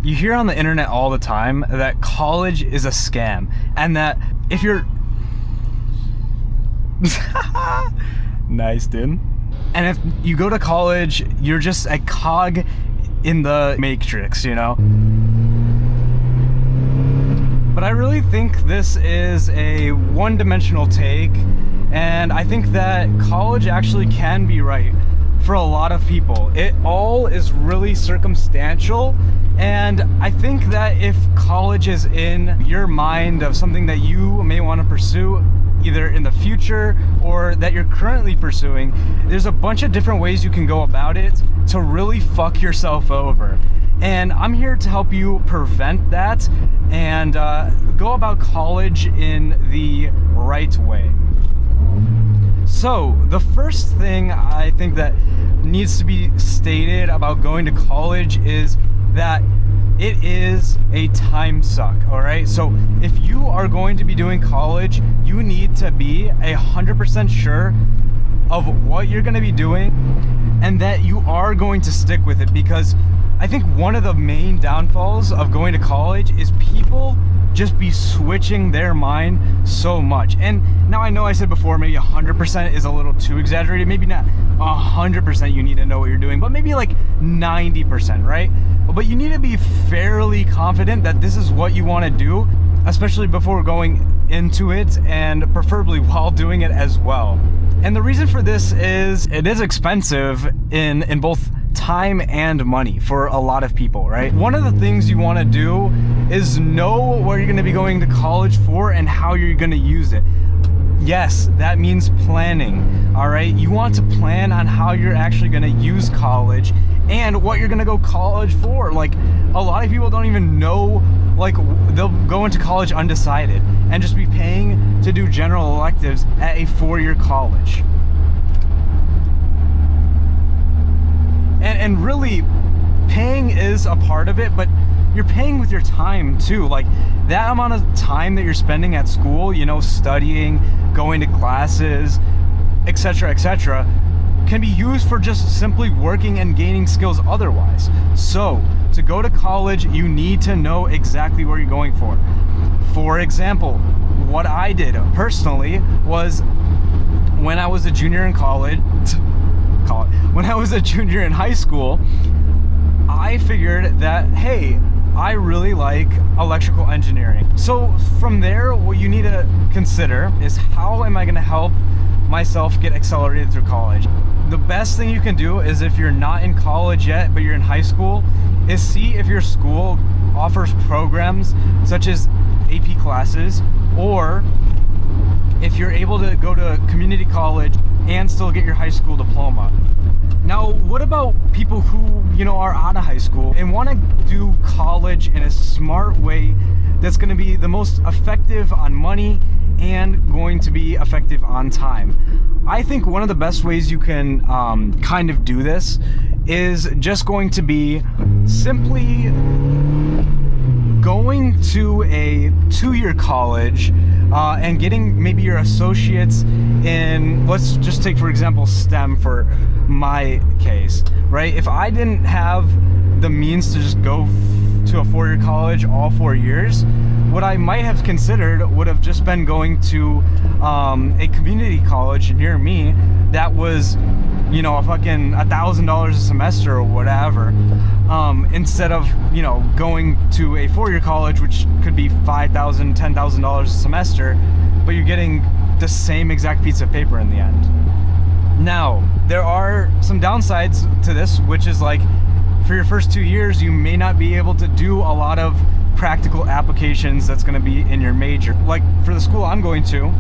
You hear on the internet all the time that college is a scam, and that if you're nice, dude. And if you go to college, you're just a cog in the matrix, you know? But I really think this is a one-dimensional take, and I think that college actually can be right for a lot of people. It all is really circumstantial, and I think that if college is in your mind of something that you may want to pursue either in the future or that you're currently pursuing, there's a bunch of different ways you can go about it to really fuck yourself over. And I'm here to help you prevent that and go about college in the right way. So the first thing I think that needs to be stated about going to college is that it is a time suck, all right? So if you are going to be doing college, you need to be 100% sure of what you're going to be doing and that you are going to stick with it, because I think one of the main downfalls of going to college is people just be switching their mind so much. And now I know I said before maybe 100% is a little too exaggerated. Maybe not 100% you need to know what you're doing, but maybe like 90%, right? But you need to be fairly confident that this is what you want to do, especially before going into it, and preferably while doing it as well. And the reason for this is it is expensive in both time and money for a lot of people, right? One of the things you want to do is know what you're going to be going to college for and how you're going to use it. Yes, that means planning, all right? You want to plan on how you're actually going to use college and what you're going to go college for. Like, a lot of people don't even know, like, they'll go into college undecided and just be paying to do general electives at a 4-year college. And really, paying is a part of it, but you're paying with your time too. Like, that amount of time that you're spending at school, you know, studying, going to classes, etc., can be used for just simply working and gaining skills otherwise. So, to go to college, you need to know exactly what you're going for. For example, what I did personally was when I was a junior in college, when I was a junior in high school, I figured that, hey, I really like electrical engineering. So from there, what you need to consider is, how am I going to help myself get accelerated through college? The best thing you can do is, if you're not in college yet, but you're in high school, is see if your school offers programs such as AP classes, or if you're able to go to community college and still get your high school diploma. Now, what about people who, you know, are out of high school and want to do college in a smart way that's going to be the most effective on money and going to be effective on time? I think one of the best ways you can kind of do this is just going to be simply going to a 2-year college and getting maybe your associates in, let's just take for example STEM for my case, right? If I didn't have the means to just go to a 4-year college all 4 years, what I might have considered would have just been going to a community college near me that was, you know, a fucking $1,000 a semester or whatever, instead of, you know, going to a 4-year college, which could be $5,000, $10,000 a semester, but you're getting the same exact piece of paper in the end. Now, there are some downsides to this, which is like, for your first 2 years, you may not be able to do a lot of practical applications that's going to be in your major. Like, for the school I'm going to,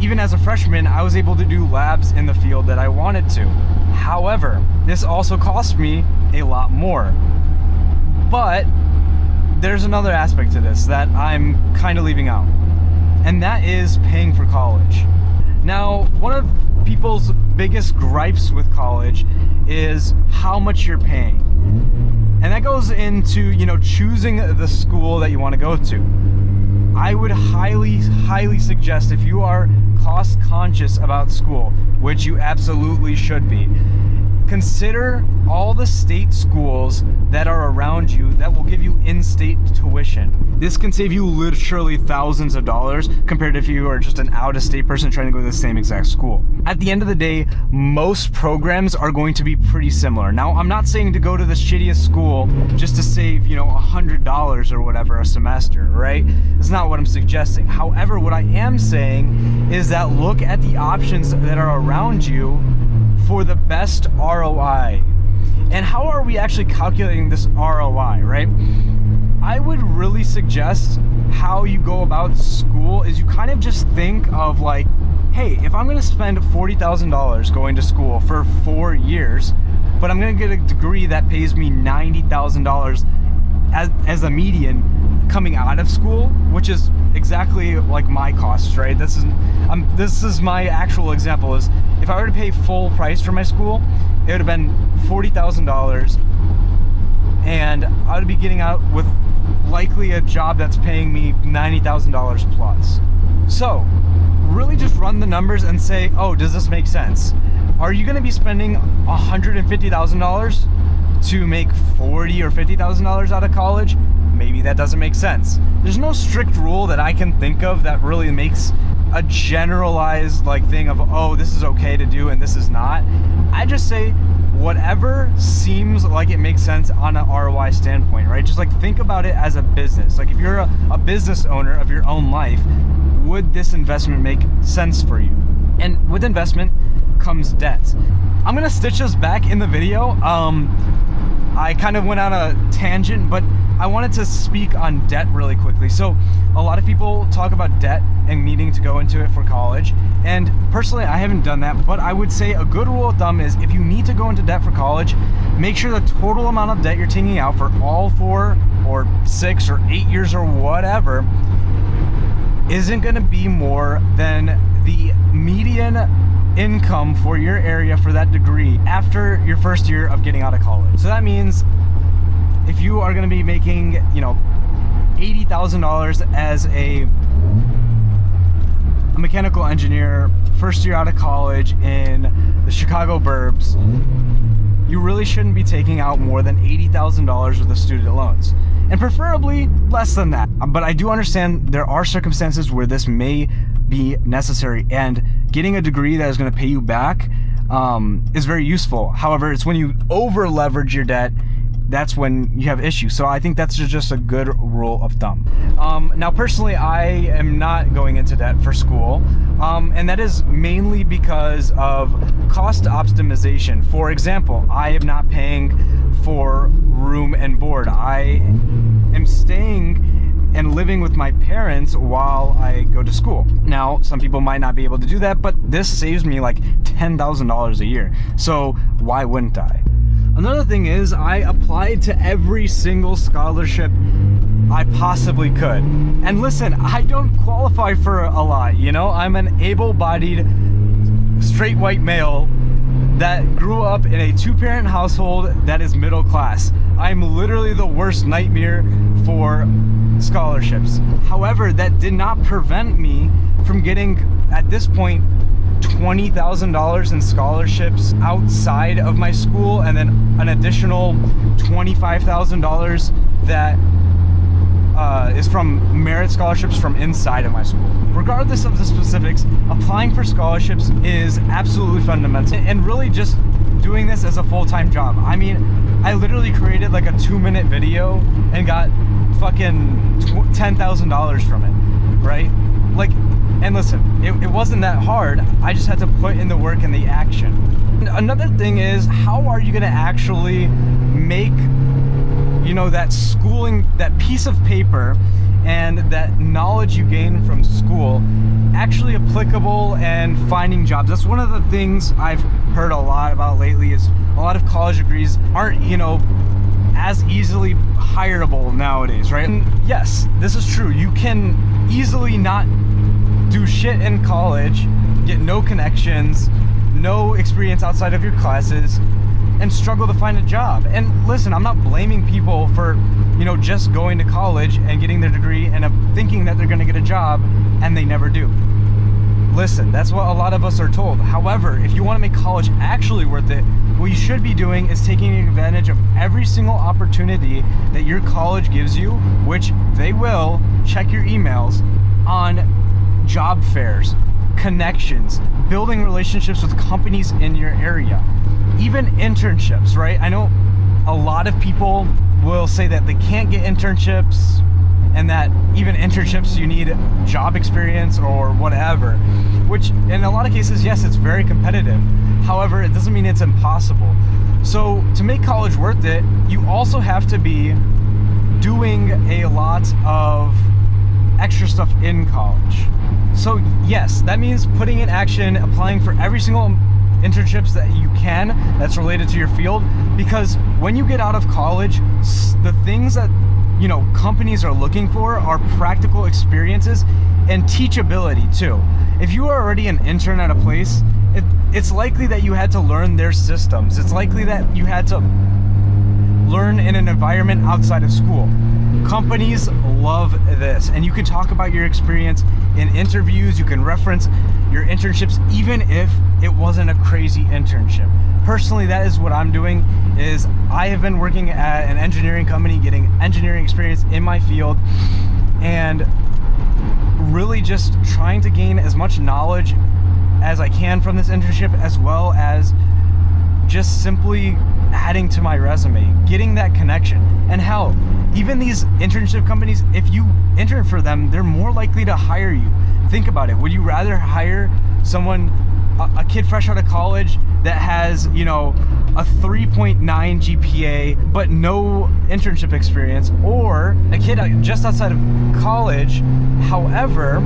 even as a freshman, I was able to do labs in the field that I wanted to. However, this also cost me a lot more. But there's another aspect to this that I'm kind of leaving out, and that is paying for college. Now, one of people's biggest gripes with college is how much you're paying. And that goes into, you know, choosing the school that you want to go to. I would highly suggest, if you are cost conscious about school, which you absolutely should be, consider all the state schools that are around you that will give you in-state tuition. This can save you literally thousands of dollars compared to if you are just an out-of-state person trying to go to the same exact school. At the end of the day, most programs are going to be pretty similar. Now, I'm not saying to go to the shittiest school just to save, $100 or whatever a semester, right? That's not what I'm suggesting. However, what I am saying is that look at the options that are around you for the best ROI. And how are we actually calculating this ROI, right? I would really suggest how you go about school is you kind of just think of like, hey, if I'm gonna spend $40,000 going to school for 4 years, but I'm gonna get a degree that pays me $90,000 as a median coming out of school, which is exactly like my costs, right? This is my actual example. Is if I were to pay full price for my school, it would have been $40,000, and I would be getting out with likely a job that's paying me $90,000 plus. So really just run the numbers and say, oh, does this make sense? Are you going to be spending $150,000 to make $40,000 or $50,000 out of college? Maybe that doesn't make sense. There's no strict rule that I can think of that really makes a generalized thing of, oh, this is okay to do and this is not. I just say whatever seems like it makes sense on an ROI standpoint, right? Just think about it as a business. If you're a business owner of your own life, would this investment make sense for you? And with investment comes debt. I'm gonna stitch this back in the video. I kind of went on a tangent, but I wanted to speak on debt really quickly. So a lot of people talk about debt and needing to go into it for college. And personally, I haven't done that, but I would say a good rule of thumb is if you need to go into debt for college, make sure the total amount of debt you're taking out for all 4 or 6 or 8 years or whatever isn't gonna be more than the median income for your area for that degree after your first year of getting out of college. So that means if you are going to be making, $80,000 as a mechanical engineer, first year out of college in the Chicago burbs, you really shouldn't be taking out more than $80,000 worth of student loans, and preferably less than that. But I do understand there are circumstances where this may be necessary, and getting a degree that is going to pay you back is very useful. However, it's when you over leverage your debt, that's when you have issues. So I think that's just a good rule of thumb. Now, personally, I am not going into debt for school, and that is mainly because of cost optimization. For example, I am not paying for room and board. I am staying and living with my parents while I go to school. Now, some people might not be able to do that, but this saves me like $10,000 a year. So why wouldn't I? Another thing is I applied to every single scholarship I possibly could. And listen, I don't qualify for a lot, I'm an able-bodied, straight white male that grew up in a 2-parent household that is middle class. I'm literally the worst nightmare for scholarships. However, that did not prevent me from getting, at this point, $20,000 in scholarships outside of my school, and then an additional $25,000 that is from merit scholarships from inside of my school. Regardless of the specifics, applying for scholarships is absolutely fundamental, and really just doing this as a full-time job. I mean, I literally created like a 2-minute video and got fucking $10,000 from it, right? And listen, it wasn't that hard. I just had to put in the work and the action. And another thing is, how are you gonna actually make, that schooling, that piece of paper and that knowledge you gain from school actually applicable and finding jobs? That's one of the things I've heard a lot about lately, is a lot of college degrees aren't, as easily hireable nowadays, right? And yes, this is true. You can easily not do shit in college, get no connections, no experience outside of your classes, and struggle to find a job. And listen, I'm not blaming people for, just going to college and getting their degree and thinking that they're gonna get a job and they never do. Listen, that's what a lot of us are told. However, if you wanna make college actually worth it, what you should be doing is taking advantage of every single opportunity that your college gives you, which they will. Check your emails on job fairs, connections, building relationships with companies in your area, even internships, right? I know a lot of people will say that they can't get internships, and that even internships you need job experience or whatever, which in a lot of cases, yes, it's very competitive. However, it doesn't mean it's impossible. So to make college worth it, you also have to be doing a lot of extra stuff in college. So yes, that means putting in action, applying for every single internships that you can that's related to your field, because when you get out of college, the things that companies are looking for are practical experiences and teachability too. If you are already an intern at a place, it's likely that you had to learn their systems. It's likely that you had to learn in an environment outside of school. Companies love this, and you can talk about your experience in interviews. You can reference your internships even if it wasn't a crazy internship. Personally, that is what I'm doing. Is I have been working at an engineering company, getting engineering experience in my field, and really just trying to gain as much knowledge as I can from this internship, as well as just simply adding to my resume, getting that connection. And hell, even these internship companies, if you intern for them, they're more likely to hire you. Think about it. Would you rather hire someone, a kid fresh out of college that has, a 3.9 GPA but no internship experience, or a kid just outside of college, however,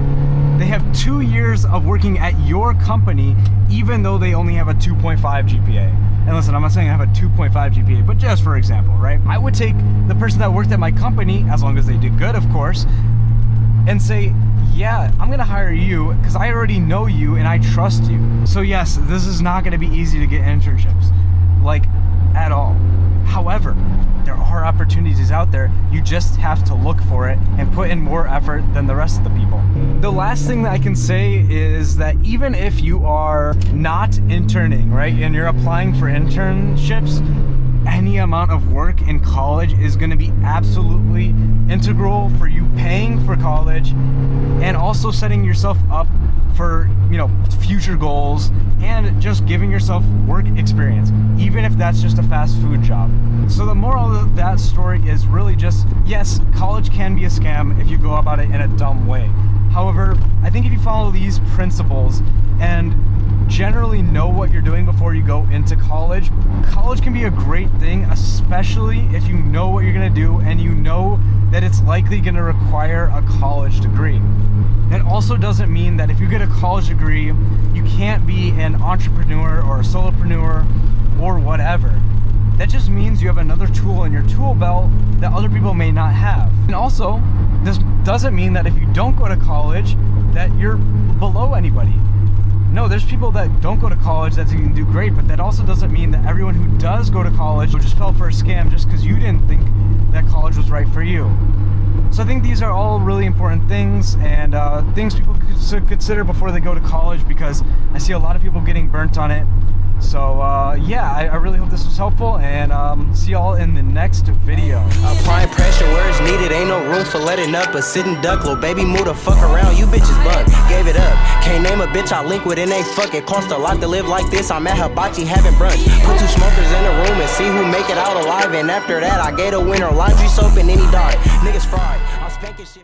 they have 2 years of working at your company even though they only have a 2.5 GPA? And listen, I'm not saying I have a 2.5 GPA, but just for example, right? I would take the person that worked at my company, as long as they did good, of course, and say, yeah, I'm gonna hire you because I already know you and I trust you. So yes, this is not gonna be easy to get internships, like at all. However, there are opportunities out there. You just have to look for it and put in more effort than the rest of the people. The last thing that I can say is that even if you are not interning, right, and you're applying for internships, any amount of work in college is going to be absolutely integral for you paying for college and also setting yourself up for future goals and just giving yourself work experience, even if that's just a fast food job. So the moral of that story is really just, yes, college can be a scam if you go about it in a dumb way. However, I think if you follow these principles and generally know what you're doing before you go into college, college can be a great thing, especially if you know what you're going to do and you know that it's likely going to require a college degree. That also doesn't mean that if you get a college degree, you can't be an entrepreneur or a solopreneur or whatever. That just means you have another tool in your tool belt that other people may not have. And also, this doesn't mean that if you don't go to college, that you're below anybody. No, there's people that don't go to college that can do great, but that also doesn't mean that everyone who does go to college just fell for a scam just because you didn't think that college was right for you. So I think these are all really important things, and things people should consider before they go to college, because I see a lot of people getting burnt on it. So yeah, I really hope this was helpful, and see y'all in the next video. Applying pressure where it's needed, ain't no room for letting up. A sitting duck, little baby, move the fuck around. You bitches bug, gave it up. Can't name a bitch I link with, it ain't fuck. It cost a lot to live like this. I'm at Hibachi having brunch. Put 2 smokers in a room and see who make it out alive. And after that, I gave a winner laundry soap and then he died. Niggas fried. I'm spanking shit.